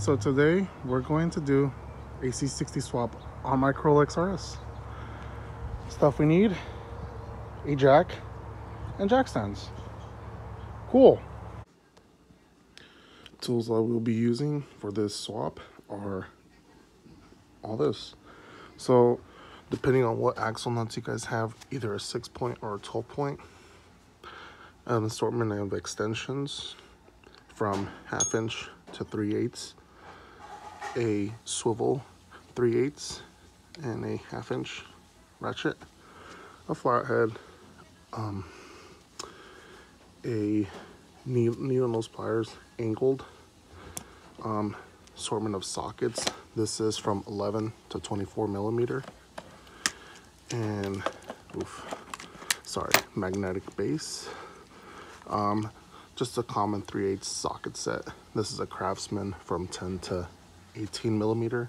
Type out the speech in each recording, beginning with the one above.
So today we're going to do a c60 swap on my Corolla XRS. Stuff we need: a jack and jack stands. Cool. Tools I will be using for this swap are all this. So depending on what axle nuts you guys have, either a 6-point or a 12-point, an assortment of extensions from 1/2 inch to 3/8, a swivel 3/8 and a 1/2 inch ratchet, a flathead, a needle nose pliers angled, assortment of sockets. This is from 11 to 24 millimeter, and magnetic base. Just a common 3/8 socket set. This is a Craftsman from 10 to 18 millimeter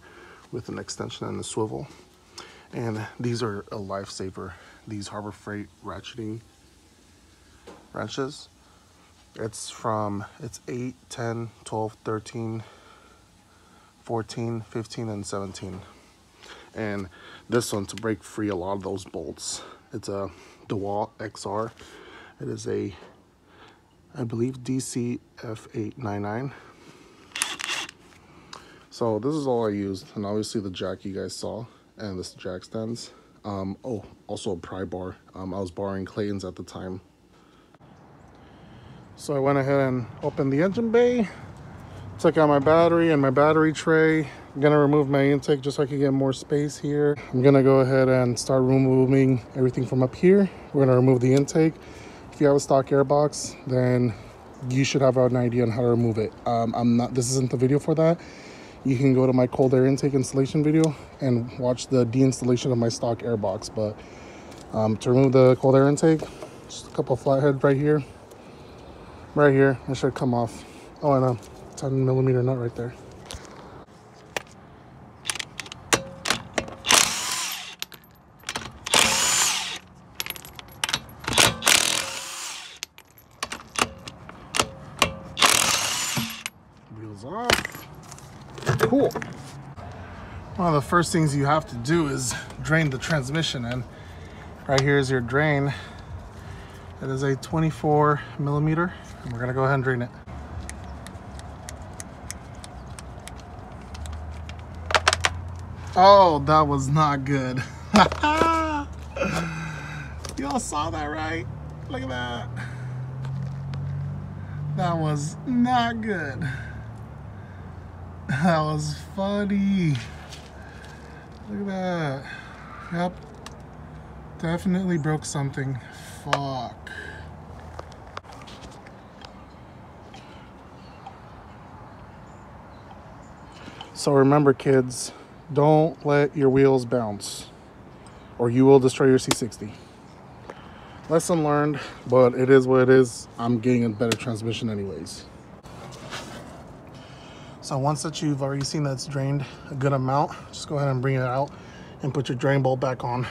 with an extension and a swivel. And these are a lifesaver. These Harbor Freight ratcheting wrenches. It's 8, 10, 12, 13, 14, 15, and 17. And this one to break free a lot of those bolts. It's a DeWalt XR. It is a, I believe, DC F899. So this is all I used, and obviously the jack you guys saw, and this jack stands. Also a pry bar. I was borrowing Clayton's at the time. So I went ahead and opened the engine bay, took out my battery and my battery tray. I'm gonna remove my intake just so I can get more space here. I'm gonna go ahead and start removing everything from up here. We're gonna remove the intake. If you have a stock airbox, then you should have an idea on how to remove it. This isn't the video for that. You can go to my cold air intake installation video and watch the deinstallation of my stock airbox. But to remove the cold air intake, just a couple of flatheads right here. Right here, it should come off. Oh, and a 10 millimeter nut right there. Wheels off. Cool. One of the first things you have to do is drain the transmission, and right here is your drain. It is a 24 millimeter, and we're gonna go ahead and drain it. Oh, that was not good. Y'all saw that, right? Look at that. That was not good. That was funny. Look at that. Yep. Definitely broke something. Fuck. So remember, kids, don't let your wheels bounce or you will destroy your C60. Lesson learned, but it is what it is. I'm getting a better transmission anyways. So once that you've already seen that's drained a good amount, just go ahead and bring it out and put your drain bolt back on.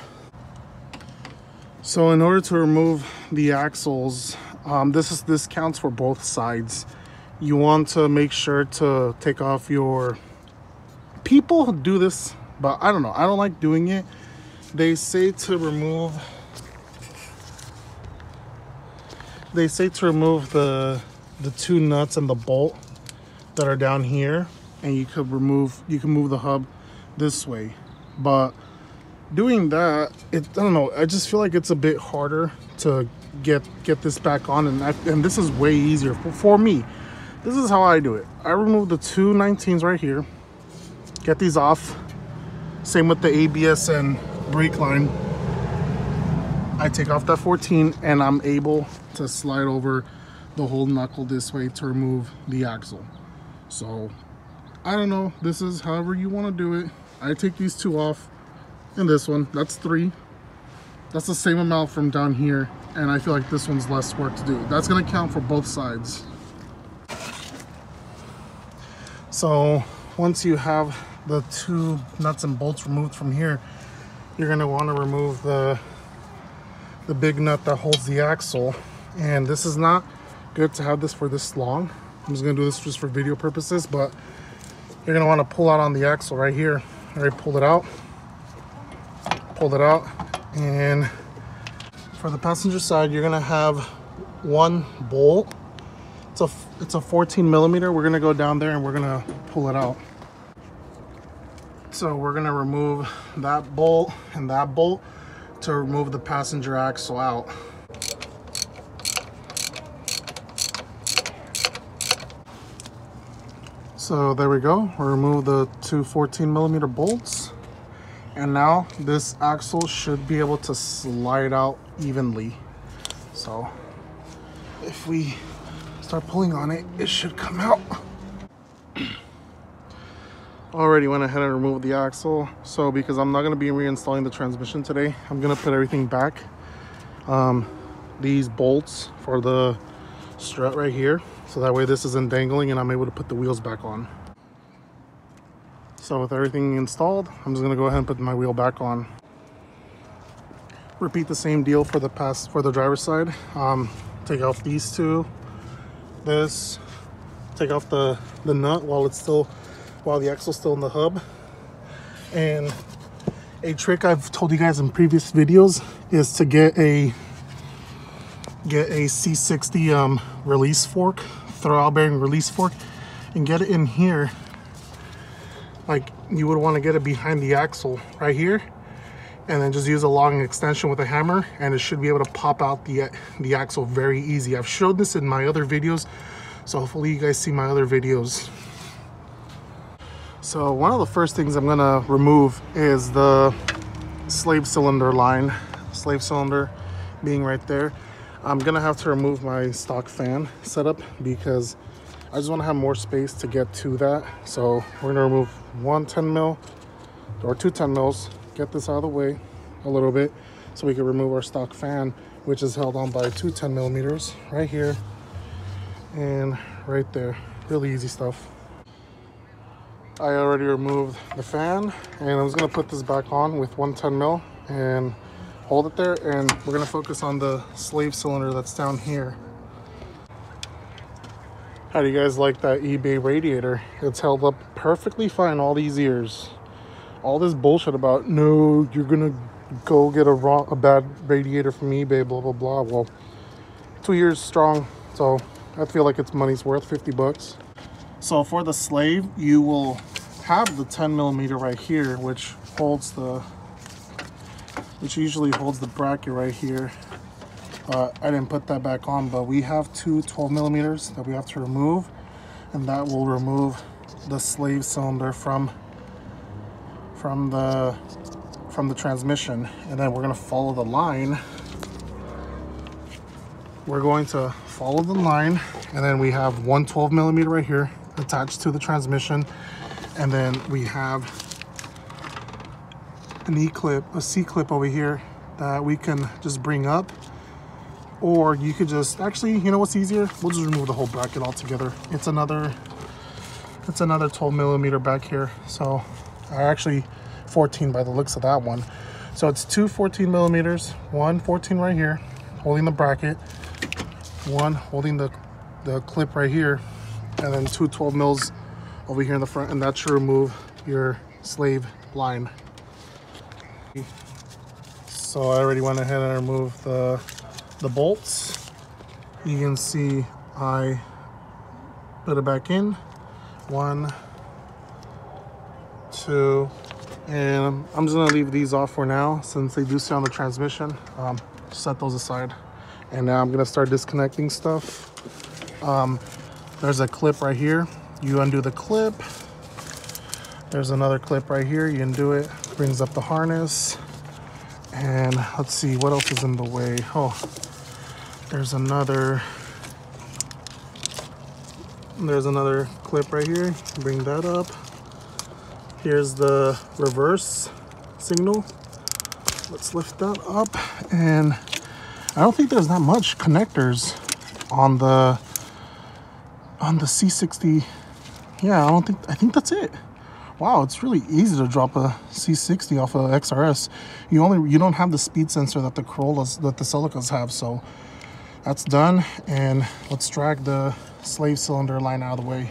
So in order to remove the axles, this counts for both sides. You want to make sure to take off your... People do this, but I don't know. I don't like doing it. They say to remove the two nuts and the bolt that are down here, and you can move the hub this way. But doing that, I don't know, I just feel like it's a bit harder to get this back on, and this is way easier for me. This is how I do it. I remove the two 19s right here, get these off. Same with the ABS and brake line. I take off that 14, and I'm able to slide over the whole knuckle this way to remove the axle. So I don't know, this is however you want to do it. I take these two off, and this one, that's 3. That's the same amount from down here, and I feel like this one's less work to do. That's going to count for both sides. So once you have the two nuts and bolts removed from here, you're going to want to remove the big nut that holds the axle. And this is not good to have this for this long. I'm just going to do this just for video purposes, but you're gonna want to pull out on the axle right here. I already pulled it out. Pulled it out. And for the passenger side, you're gonna have one bolt. It's a 14 millimeter. We're gonna go down there and we're gonna pull it out. So we're gonna remove that bolt and that bolt to remove the passenger axle out. So there we go. We'll remove the two 14 millimeter bolts. And now this axle should be able to slide out evenly. So if we start pulling on it, it should come out. Already went ahead and removed the axle. So because I'm not going to be reinstalling the transmission today, I'm going to put everything back. These bolts for the strut right here, so that way this isn't dangling and I'm able to put the wheels back on. So with everything installed, I'm just going to go ahead and put my wheel back on. Repeat the same deal for the driver's side. Take off these two, this, take off the nut while the axle's still in the hub. And a trick I've told you guys in previous videos is to get a C60 release fork, throttle bearing release fork, and get it in here. Like you would want to get it behind the axle right here, and then just use a long extension with a hammer, and it should be able to pop out the axle very easy. I've showed this in my other videos, so hopefully you guys see my other videos. So one of the first things I'm gonna remove is the slave cylinder line. Slave cylinder being right there. I'm gonna have to remove my stock fan setup because I just want to have more space to get to that. So we're gonna remove one 10 mil or two 10 mils, get this out of the way a little bit so we can remove our stock fan, which is held on by two 10 millimeters right here and right there. Really easy stuff. I already removed the fan, and I'm just gonna put this back on with one 10 mil and hold it there, and we're gonna focus on the slave cylinder that's down here. How do you guys like that eBay radiator? It's held up perfectly fine all these years. All this bullshit about, no, you're gonna go get a bad radiator from eBay, blah, blah, blah. Well, 2 years strong, so I feel like it's money's worth, 50 bucks. So for the slave, you will have the 10 millimeter right here, which usually holds the bracket right here. I didn't put that back on, but we have two 12 millimeters that we have to remove, and that will remove the slave cylinder from the transmission. And then we're going to follow the line. We're going to follow the line, and then we have one 12 millimeter right here attached to the transmission, and then we have an E-clip, a C-clip over here that we can just bring up. Or you could just, actually, you know what's easier? We'll just remove the whole bracket altogether. It's another 12 millimeter back here. So, actually 14 by the looks of that one. So it's two 14 millimeters, one 14 right here, holding the bracket, one holding the clip right here, and then two 12 mils over here in the front, and that should remove your slave line. So I already went ahead and removed the bolts. You can see I put it back in, 1, 2, and I'm just gonna leave these off for now since they do sit on the transmission. Set those aside, and now I'm gonna start disconnecting stuff. There's a clip right here. You undo the clip. There's another clip right here. You undo it, brings up the harness. And let's see, what else is in the way? Oh, there's another clip right here. Bring that up. Here's the reverse signal. Let's lift that up. And I don't think there's that much connectors on the C60. Yeah, I think that's it. Wow, it's really easy to drop a C60 off a XRS. You don't have the speed sensor that the Corollas, that the Celicas have, so that's done. And let's drag the slave cylinder line out of the way.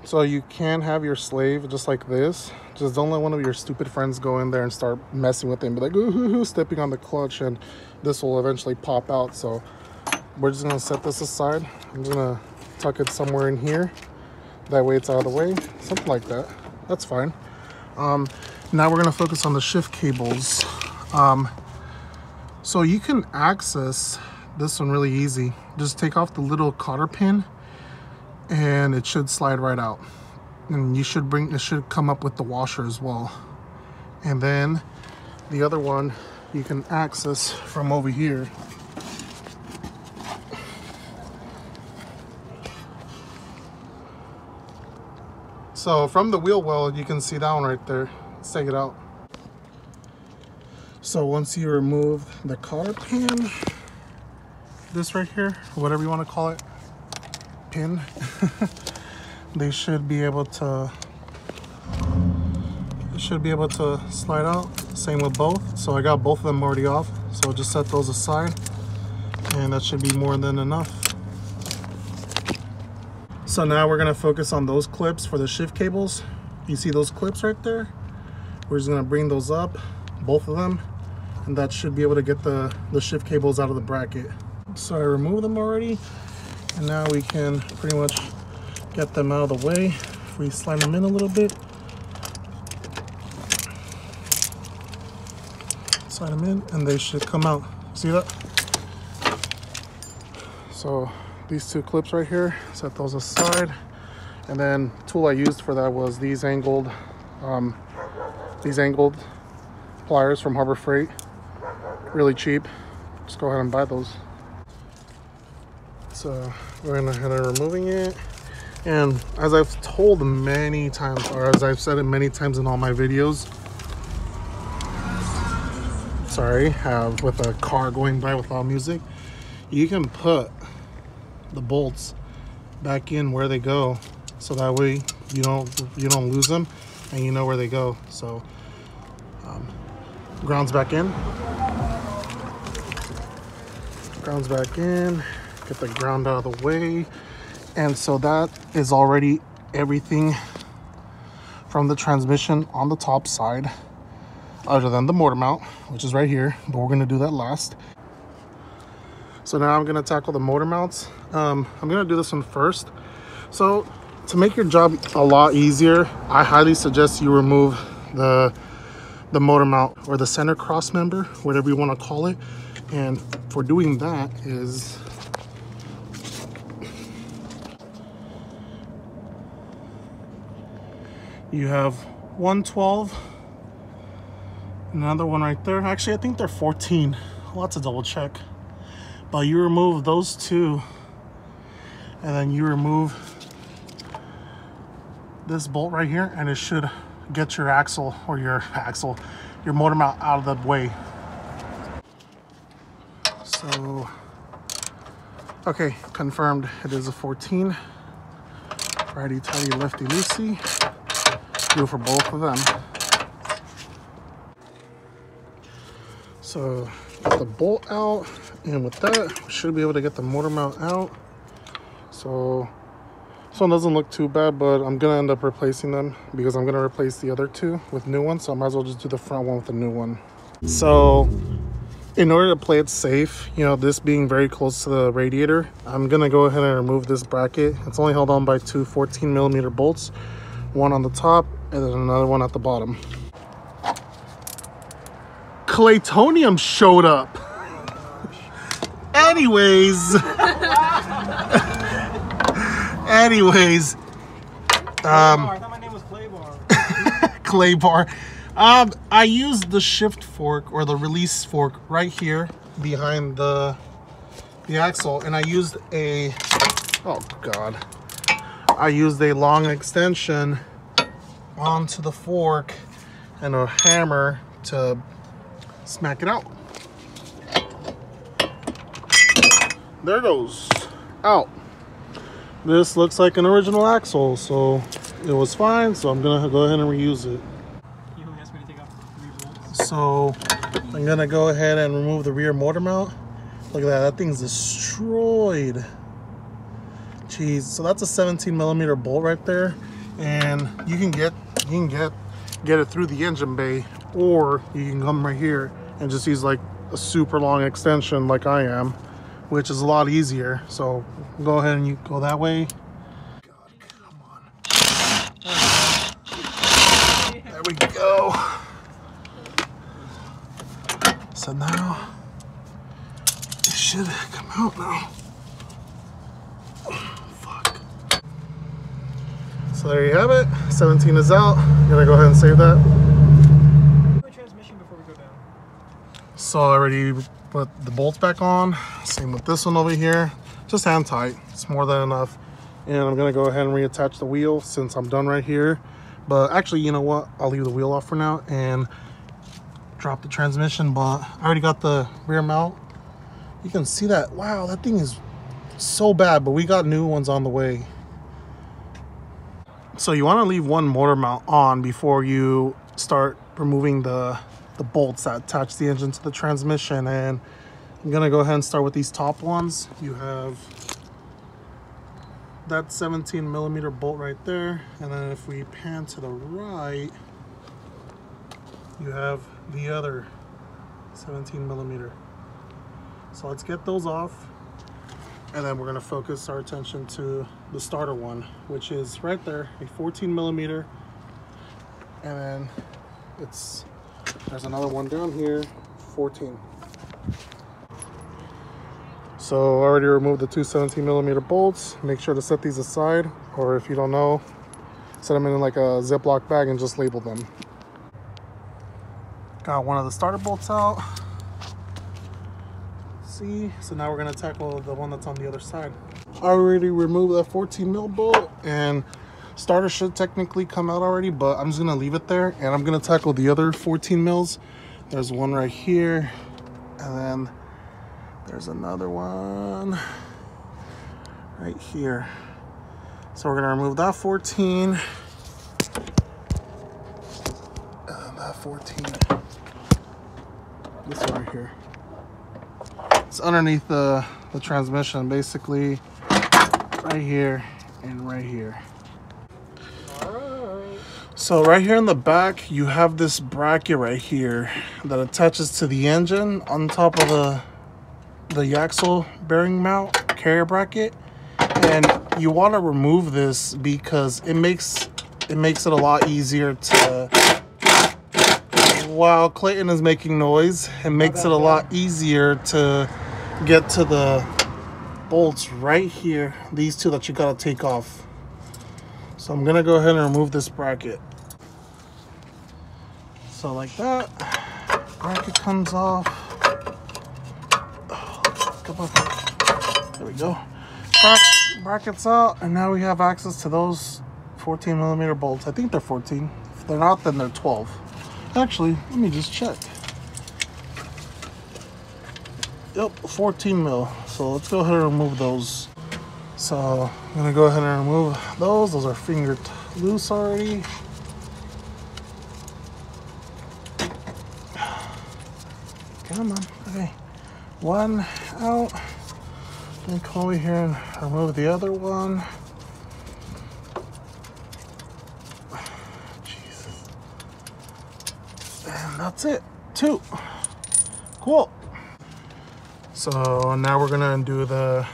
So you can have your slave just like this. Just don't let one of your stupid friends go in there and start messing with it and be like, ooh, stepping on the clutch, and this will eventually pop out. So we're just gonna set this aside. I'm just gonna tuck it somewhere in here. That way it's out of the way, something like that. That's fine. Now we're gonna focus on the shift cables. So you can access this one really easy. Just take off the little cotter pin and it should slide right out. And it should come up with the washer as well. And then the other one you can access from over here. So from the wheel well, you can see that one right there. Let's take it out. So once you remove the cotter pin, this right here, whatever you want to call it, pin, they should be able to slide out. Same with both. So I got both of them already off. So just set those aside, and that should be more than enough. So now we're gonna focus on those clips for the shift cables. You see those clips right there? We're just gonna bring those up, both of them, and that should be able to get the shift cables out of the bracket. So I removed them already, and now we can pretty much get them out of the way. If we slide them in a little bit, slide them in, and they should come out. See that? So these two clips right here, set those aside. And then the tool I used for that was these angled pliers from Harbor Freight. Really cheap. Just go ahead and buy those. So we're gonna head on removing it. And as I've told many times, or as I've said it many times in all my videos, sorry, with a car going by with loud music, you can put the bolts back in where they go, so that way you don't lose them and you know where they go. So ground's back in, get the ground out of the way. And so that is already everything from the transmission on the top side, other than the motor mount, which is right here, but we're going to do that last. So now I'm going to tackle the motor mounts. I'm going to do this one first. So to make your job a lot easier, I highly suggest you remove the motor mount, or the center cross member, whatever you want to call it. And for doing that is you have 112, another one right there. Actually, I think they're 14. I'll have to double check. But you remove those two, and then you remove this bolt right here, and it should get your axle, or your motor mount out of the way. So, okay, confirmed it is a 14. Righty tighty, lefty loosey. Do for both of them. So get the bolt out, and with that we should be able to get the motor mount out. So this one doesn't look too bad, but I'm gonna end up replacing them because I'm gonna replace the other two with new ones, so I might as well just do the front one with the new one. So in order to play it safe, you know, this being very close to the radiator, I'm gonna go ahead and remove this bracket. It's only held on by two 14mm bolts, one on the top and then another one at the bottom. Claytonium showed up. Anyways, I thought my name was Claybar. Claybar. I used the shift fork, or the release fork, right here behind the axle, and I used a long extension onto the fork and a hammer to smack it out. There it goes, out. This looks like an original axle, so it was fine. So I'm gonna go ahead and reuse it. You asked me to take off 3 bolts. So I'm gonna go ahead and remove the rear motor mount. Look at that, that thing's destroyed. Jeez, so that's a 17mm bolt right there. and you can get it through the engine bay, or you can come right here and just use like a super long extension like I am, which is a lot easier. So go ahead and you go that way. God, come on. There we go. So now it should come out now. Fuck. So there you have it. 17 is out. I'm gonna go ahead and save that. Transmission before we go down. So I already put the bolts back on. Same with this one over here. Just hand tight. It's more than enough. And I'm gonna go ahead and reattach the wheel since I'm done right here. But actually, you know what? I'll leave the wheel off for now and drop the transmission. But I already got the rear mount. You can see that. Wow, that thing is so bad, but we got new ones on the way. So you want to leave one motor mount on before you start removing the bolts that attach the engine to the transmission. And I'm gonna go ahead and start with these top ones. You have that 17 millimeter bolt right there, and then if we pan to the right, you have the other 17 millimeter. So let's get those off, and then we're gonna focus our attention to the starter one, which is right there, a 14 millimeter, and then there's another one down here, 14. So I already removed the two 17 millimeter bolts. Make sure to set these aside, or if you don't know, set them in like a Ziploc bag and just label them. Got one of the starter bolts out. See, so now we're gonna tackle the one that's on the other side. I already removed that 14 mil bolt, and starter should technically come out already, but I'm just gonna leave it there, and I'm gonna tackle the other 14 mils. There's one right here, and then there's another one right here. So we're gonna remove that 14 and that 14. This one right here. It's underneath the transmission, basically right here and right here. So right here in the back, you have this bracket right here that attaches to the engine on top of the axle bearing mount carrier bracket, and you want to remove this because it makes it a lot easier to, while Clayton is making noise, it makes it a lot easier to get to the bolts right here, these two that you gotta take off. So I'm gonna go ahead and remove this bracket. So like that, bracket comes off. There we go. Brackets out, and now we have access to those 14 millimeter bolts. I think they're 14. If they're not, then they're 12. Actually, let me just check. Yep, 14 mil. So let's go ahead and remove those. So I'm gonna go ahead and remove those. Those are fingered loose already. Come on. Okay. One out. Then come over here and remove the other one. Jesus. And that's it. Two. Cool. So now we're gonna undo the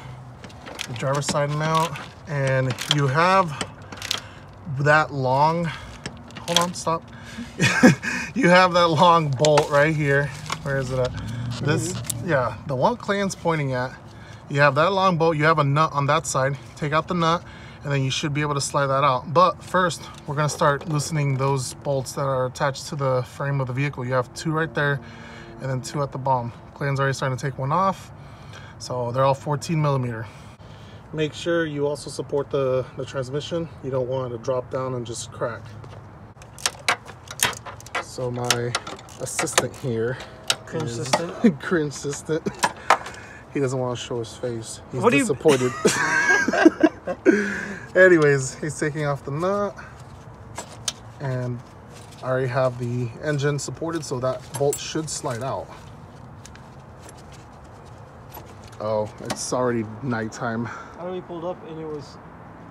driver's side mount, and you have that long, hold on, stop. You have that long bolt right here. Where is it at? This, yeah, the one Clayton's pointing at. You have that long bolt, you have a nut on that side. Take out the nut, and then you should be able to slide that out. But first, we're gonna start loosening those bolts that are attached to the frame of the vehicle. You have two right there, and then two at the bottom. Clayton's already starting to take one off. So they're all 14 millimeter. Make sure you also support the transmission. You don't want it to drop down and just crack. So my assistant here, Cringe assistant. Cringe assistant. He doesn't want to show his face. He's what disappointed. Anyways, he's taking off the nut, and I already have the engine supported, so that bolt should slide out. Oh, it's already nighttime. I already pulled up and it was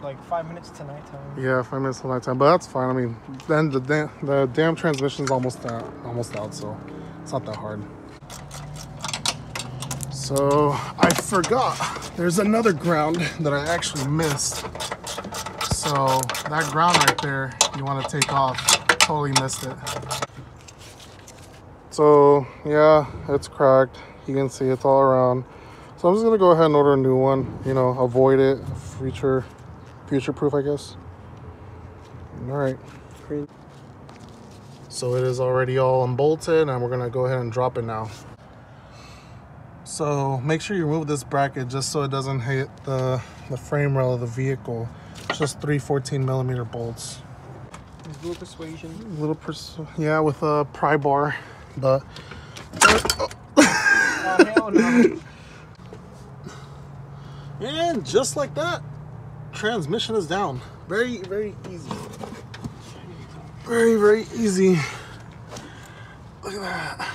like 5 minutes to nighttime. Yeah, 5 minutes till nighttime, but that's fine. I mean, then the damn transmission's almost out, so it's not that hard. So I forgot there's another ground that I actually missed. So that ground right there, you want to take off. Totally missed it. So yeah, it's cracked. You can see it's all around. So I'm just gonna go ahead and order a new one. You know, avoid it, future proof, I guess. All right. So it is already all unbolted, and we're gonna go ahead and drop it now. So make sure you remove this bracket just so it doesn't hit the frame rail of the vehicle. It's just 3 14mm bolts. A little persuasion. Yeah, with a pry bar, but. Oh, hell no. And just like that, transmission is down. Very, very easy. Very, very easy. Look at that.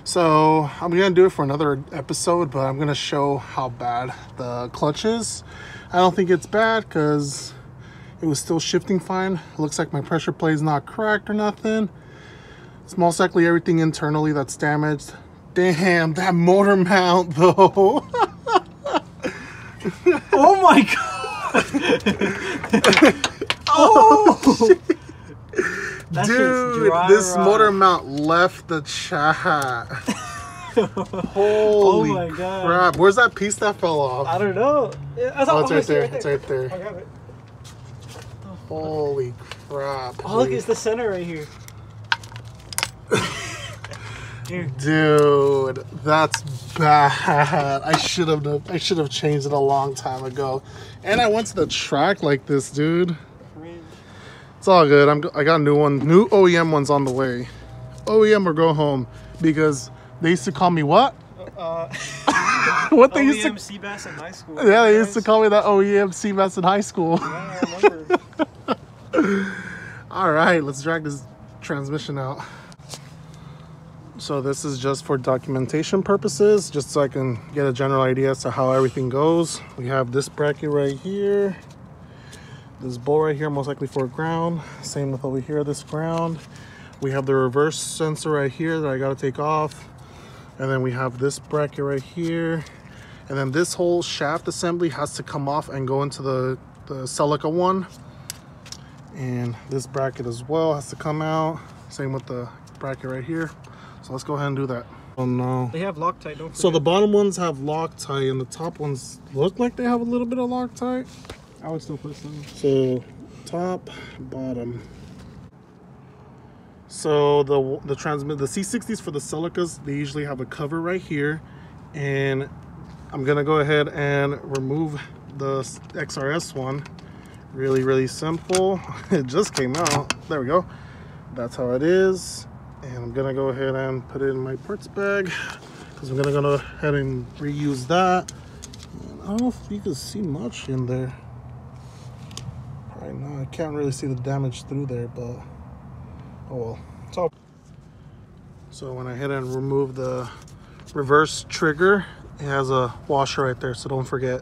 So I'm gonna do it for another episode, but I'm gonna show how bad the clutch is. I don't think it's bad because it was still shifting fine. It looks like my pressure plate is not cracked or nothing. It's most likely everything internally that's damaged. Damn, that motor mount though. Oh my god! Oh! That Dude, this motor mount left the chat. Holy my god. crap. Where's that piece that fell off? I don't know. Oh, it's right there. It's right there. I got it. Holy crap. Oh, look, it's the center right here. Here. Dude, that's bad. I should have changed it a long time ago. And I went to the track like this, dude. It's all good. I got a new one. New OEM one's on the way. OEM or go home, because they used to call me what? What they used to? OEM Seabass in high school. Yeah, they used to call me that OEM Seabass in high school. Yeah, I remember. All right, let's drag this transmission out. So this is just for documentation purposes, just so I can get a general idea as to how everything goes. We have this bracket right here. This bolt right here, most likely for ground. Same with over here, this ground. We have the reverse sensor right here that I gotta take off. And then we have this bracket right here. And then this whole shaft assembly has to come off and go into the Celica one. And this bracket as well has to come out. Same with the bracket right here. So let's go ahead and do that. Oh no. They have Loctite, don't forget. So the bottom ones have Loctite and the top ones look like they have a little bit of Loctite. I would still put some. So top, bottom. So the C60s for the Celicas, they usually have a cover right here, and I'm gonna go ahead and remove the XRS one. Really simple. It just came out. There we go. That's how it is. And I'm gonna go ahead and put it in my parts bag because I'm gonna go ahead and reuse that. And I don't know if you can see much in there. Right now, I can't really see the damage through there, but oh well. It's all. So when I hit and remove the reverse trigger, it has a washer right there, so don't forget.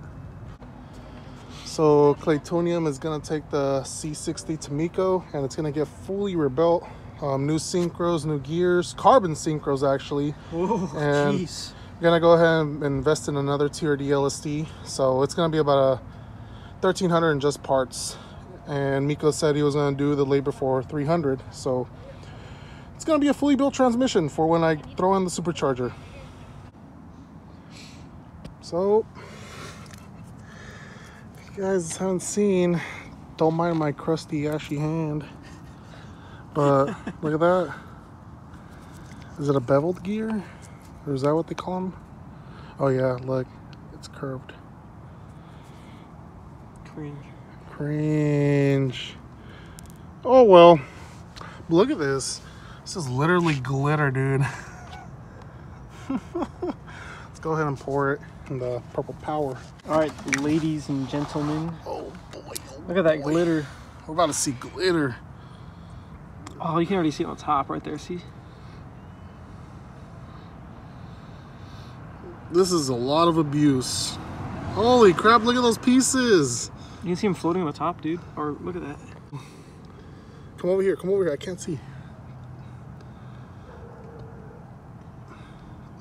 So Claytonium is gonna take the C60 to Miko, and it's gonna get fully rebuilt. New synchros, new gears, carbon synchros actually. Oh, and jeez. I'm gonna go ahead and invest in another TRD LSD. So it's gonna be about a 1,300 in just parts. And Miko said he was gonna do the labor for 300. So it's gonna be a fully built transmission for when I throw in the supercharger. So if you guys haven't seen, don't mind my crusty, ashy hand. But look at that. Is it a beveled gear? Or is that what they call them? Oh yeah, look, it's curved. Cringe. Oh well. Look at this. This is literally glitter, dude. Let's go ahead and pour it in the purple power. Alright, ladies and gentlemen. Oh boy. Look at that glitter. We're about to see glitter. Oh, you can already see it on top right there, see? This is a lot of abuse. Holy crap, look at those pieces. You can see him floating on the top, dude. Or look at that. Come over here. Come over here. I can't see.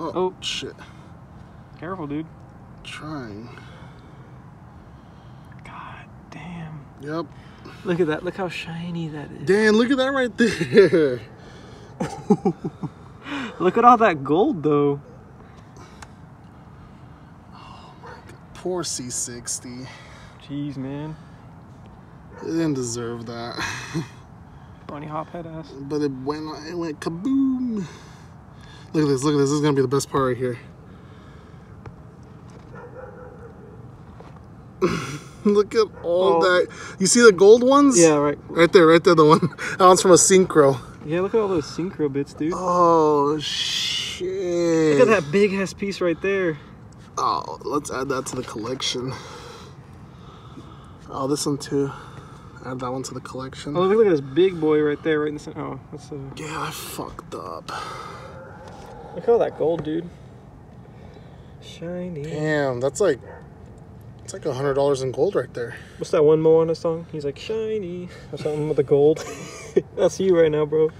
Oh, shit. Careful, dude. Trying. God damn. Yep. Look at that. Look how shiny that is. Dan, look at that right there. Look at all that gold, though. Oh my God. Poor C60. Jeez, man. It didn't deserve that. Bunny hop head ass. But it went kaboom. Look at this. Look at this. This is gonna be the best part right here. Look at all that. You see the gold ones? Yeah, right. Right there, the one. That one's from a synchro. Yeah, look at all those synchro bits, dude. Oh, shit. Look at that big ass piece right there. Oh, let's add that to the collection. Oh, this one too. Add that one to the collection. Oh, look at this big boy right there, right in the center. Oh, that's a... Yeah, I fucked up. Look at all that gold, dude. Shiny. Damn, that's like... It's like $100 in gold right there. What's that one Moana song? He's like, shiny. Or something with the gold. That's you right now, bro.